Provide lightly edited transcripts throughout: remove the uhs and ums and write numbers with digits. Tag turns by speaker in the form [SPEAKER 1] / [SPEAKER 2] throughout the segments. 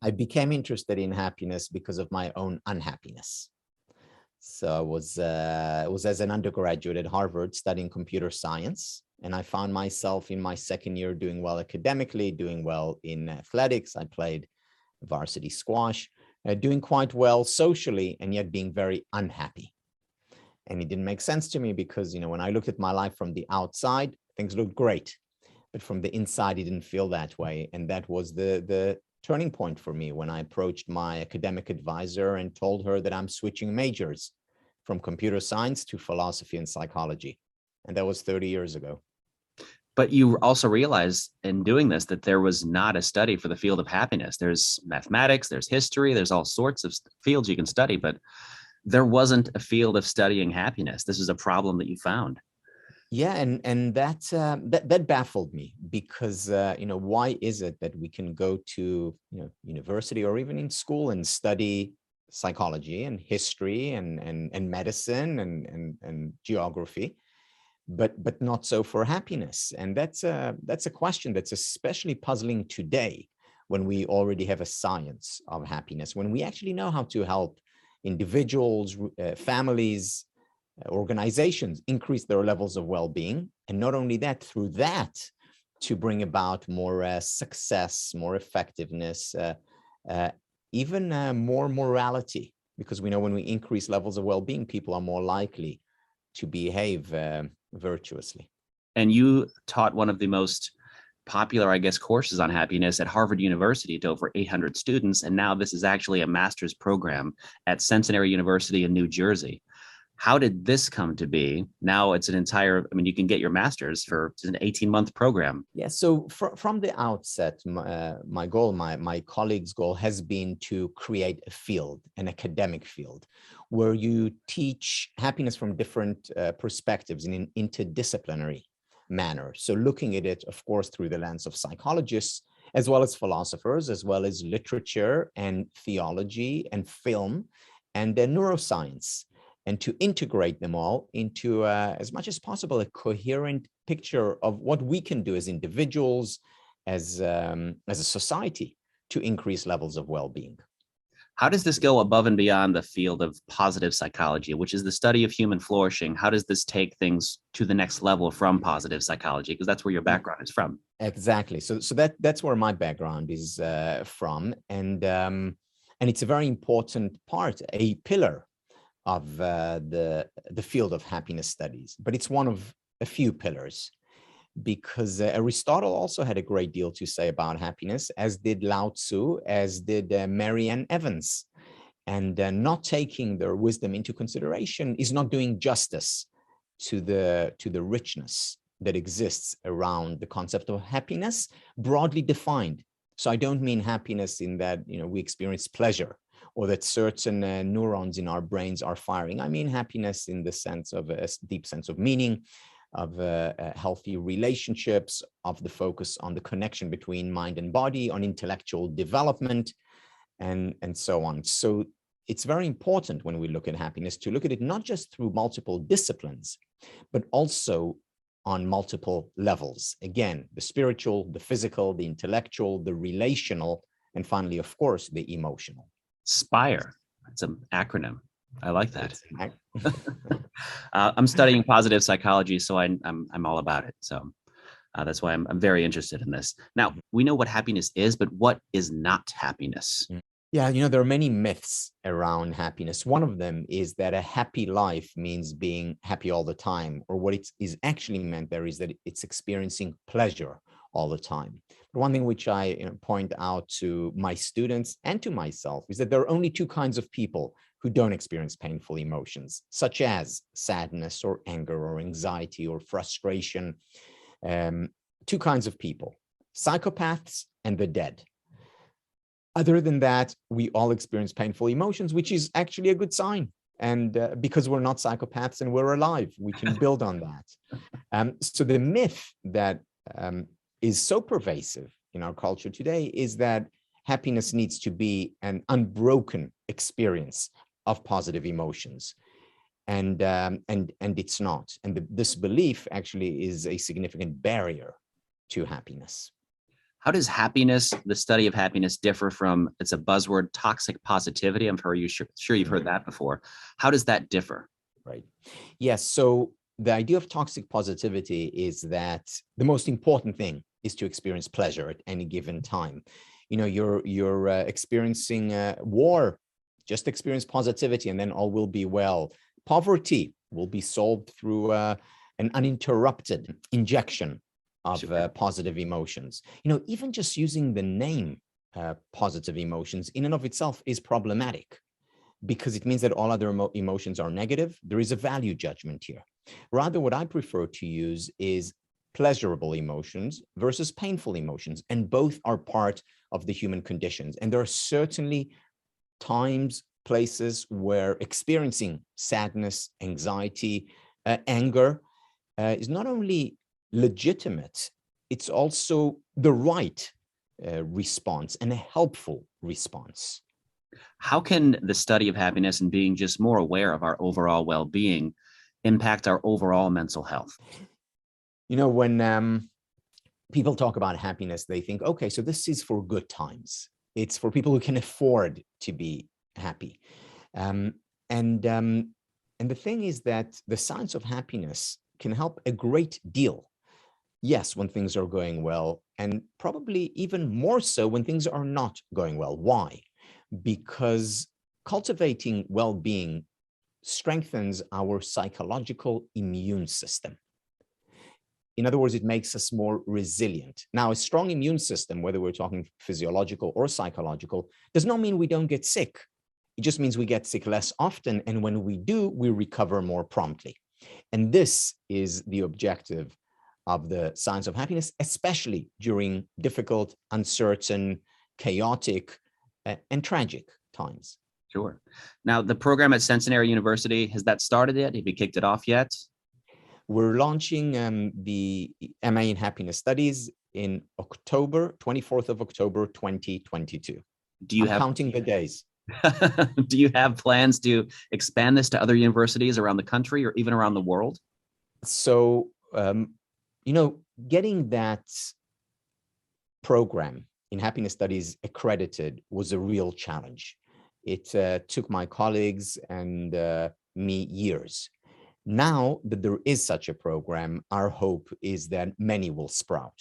[SPEAKER 1] I became interested in happiness because of my own unhappiness. So it was as an undergraduate at Harvard studying computer science. And I found myself in my second year doing well academically, doing well in athletics. I played varsity squash, doing quite well socially, and yet being very unhappy. And it didn't make sense to me because, when I looked at my life from the outside, things looked great. But from the inside, it didn't feel that way. And that was the turning point for me when I approached my academic advisor and told her that I'm switching majors from computer science to philosophy and psychology. And that was 30 years ago.
[SPEAKER 2] But you also realize in doing this that there was not a study for the field of happiness. There's mathematics, there's history, there's all sorts of fields you can study, but there wasn't a field of studying happiness. This is a problem that you found.
[SPEAKER 1] Yeah, and that baffled me because why is it that we can go to university or even in school and study psychology and history and medicine and geography, but not so for happiness? And that's a question that's especially puzzling today when we already have a science of happiness, when we actually know how to help individuals, families, organizations increase their levels of well-being, and not only that, through that to bring about more success, more effectiveness, even more morality, because we know when we increase levels of well-being, people are more likely to behave virtuously.
[SPEAKER 2] And you taught one of the most popular, I guess, courses on happiness at Harvard University to over 800 students, and now this is actually a master's program at Cincinnati University in New Jersey. How did this come to be? Now it's an entire, you can get your master's for an 18-month program.
[SPEAKER 1] Yeah, so from the outset, my goal, my colleagues' goal has been to create a field, an academic field, where you teach happiness from different perspectives in an interdisciplinary manner. So looking at it, of course, through the lens of psychologists, as well as philosophers, as well as literature and theology and film and neuroscience, and to integrate them all into, as much as possible, a coherent picture of what we can do as individuals, as a society, to increase levels of well-being.
[SPEAKER 2] How does this go above and beyond the field of positive psychology, which is the study of human flourishing? How does this take things to the next level from positive psychology? Because that's where your background is from.
[SPEAKER 1] Exactly. So that's where my background is from, and it's a very important part, a pillar of the field of happiness studies, but it's one of a few pillars, because Aristotle also had a great deal to say about happiness, as did Lao Tzu, as did Marianne Evans. And not taking their wisdom into consideration is not doing justice to the richness that exists around the concept of happiness, broadly defined. So I don't mean happiness in that we experience pleasure, or that certain neurons in our brains are firing. I mean happiness in the sense of a deep sense of meaning, of healthy relationships, of the focus on the connection between mind and body, on intellectual development, and so on. So it's very important when we look at happiness to look at it not just through multiple disciplines, but also on multiple levels. Again, the spiritual, the physical, the intellectual, the relational, and finally, of course, the emotional. SPIRE.
[SPEAKER 2] It's an acronym. I like that. I'm studying positive psychology, so I'm all about it. So that's why I'm very interested in this. Now, we know what happiness is, but what is not happiness?
[SPEAKER 1] Yeah, there are many myths around happiness. One of them is that a happy life means being happy all the time, or what it is actually meant there is that it's experiencing pleasure all the time. But one thing which I point out to my students and to myself is that there are only two kinds of people who don't experience painful emotions, such as sadness or anger or anxiety or frustration. Two kinds of people: psychopaths and the dead. Other than that, we all experience painful emotions, which is actually a good sign. And because we're not psychopaths and we're alive, we can build on that. So the myth that is so pervasive in our culture today is that happiness needs to be an unbroken experience of positive emotions. And it's not. And this belief actually is a significant barrier to happiness.
[SPEAKER 2] How does happiness, the study of happiness, differ from, it's a buzzword, toxic positivity? I'm sure you've heard that before. How does that differ?
[SPEAKER 1] Right. Yes. So the idea of toxic positivity is that the most important thing is to experience pleasure at any given time. You know, you're experiencing war, just experience positivity and then all will be well. Poverty will be solved through an uninterrupted injection of positive emotions. You know, even just using the name positive emotions in and of itself is problematic, because it means that all other emotions are negative. There is a value judgment here. Rather, what I prefer to use is pleasurable emotions versus painful emotions, and both are part of the human conditions. And there are certainly times, places where experiencing sadness, anxiety, anger is not only legitimate, it's also the right response and a helpful response.
[SPEAKER 2] How can the study of happiness and being just more aware of our overall well-being impact our overall mental health?
[SPEAKER 1] You know, when people talk about happiness, they think, okay, so this is for good times. It's for people who can afford to be happy. Um, and, um, and the thing is that the science of happiness can help a great deal. Yes, when things are going well, and probably even more so when things are not going well. Why? Because cultivating well-being strengthens our psychological immune system. In other words, it makes us more resilient. Now, a strong immune system, whether we're talking physiological or psychological, does not mean we don't get sick. It just means we get sick less often. And when we do, we recover more promptly. And this is the objective of the science of happiness, especially during difficult, uncertain, chaotic, and tragic times.
[SPEAKER 2] Sure. Now, the program at Centenary University, has that started yet? Have you kicked it off yet?
[SPEAKER 1] We're launching the MA in Happiness Studies in October, 24th of October, 2022. I'm counting the days.
[SPEAKER 2] Do you have plans to expand this to other universities around the country or even around the world?
[SPEAKER 1] So, you know, getting that program in Happiness Studies accredited was a real challenge. It took my colleagues and me years. Now that there is such a program, our hope is that many will sprout,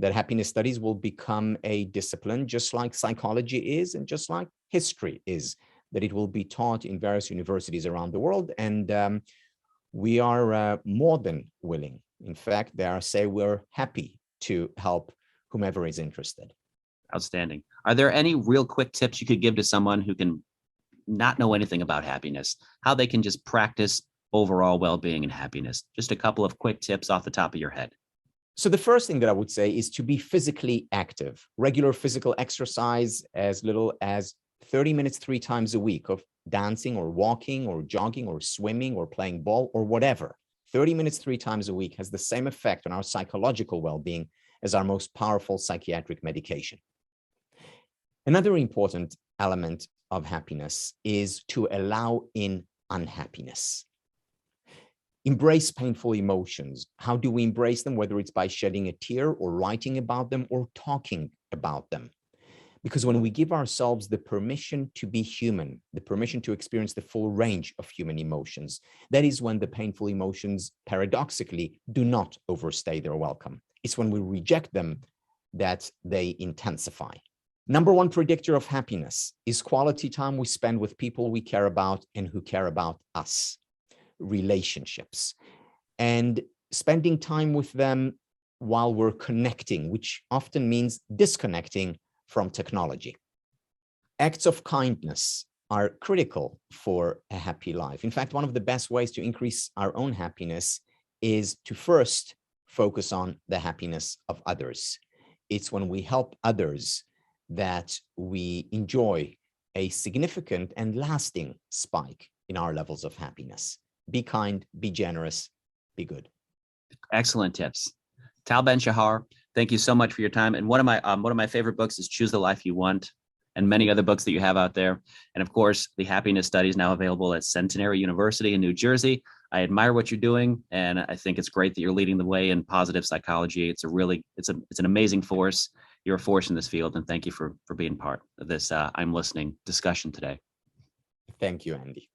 [SPEAKER 1] that happiness studies will become a discipline just like psychology is and just like history is, that it will be taught in various universities around the world. And we are more than willing. In fact, dare I say, we're happy to help whomever is interested.
[SPEAKER 2] Outstanding. Are there any real quick tips you could give to someone who can not know anything about happiness, how they can just practice overall well-being and happiness? Just a couple of quick tips off the top of your head.
[SPEAKER 1] So the first thing that I would say is to be physically active. Regular physical exercise, as little as 30 minutes 3 times a week, of dancing or walking or jogging or swimming or playing ball or whatever. 30 minutes 3 times a week has the same effect on our psychological well-being as our most powerful psychiatric medication. Another important element of happiness is to allow in unhappiness. Embrace painful emotions. How do we embrace them? Whether it's by shedding a tear or writing about them or talking about them. Because when we give ourselves the permission to be human, the permission to experience the full range of human emotions, that is when the painful emotions, paradoxically, do not overstay their welcome. It's when we reject them that they intensify. Number one predictor of happiness is quality time we spend with people we care about and who care about us. Relationships, and spending time with them while we're connecting, which often means disconnecting from technology. Acts of kindness are critical for a happy life. In fact, one of the best ways to increase our own happiness is to first focus on the happiness of others. It's when we help others that we enjoy a significant and lasting spike in our levels of happiness. Be kind, be generous, be good.
[SPEAKER 2] Excellent tips. Tal Ben-Shahar, thank you so much for your time. And one of my favorite books is Choose the Life You Want, and many other books that you have out there. And of course, the happiness study is now available at Centenary University in New Jersey. I admire what you're doing, and I think it's great that you're leading the way in positive psychology. It's an amazing force, you're a force in this field, and thank you for being part of this I'm listening discussion today.
[SPEAKER 1] Thank you, Andy.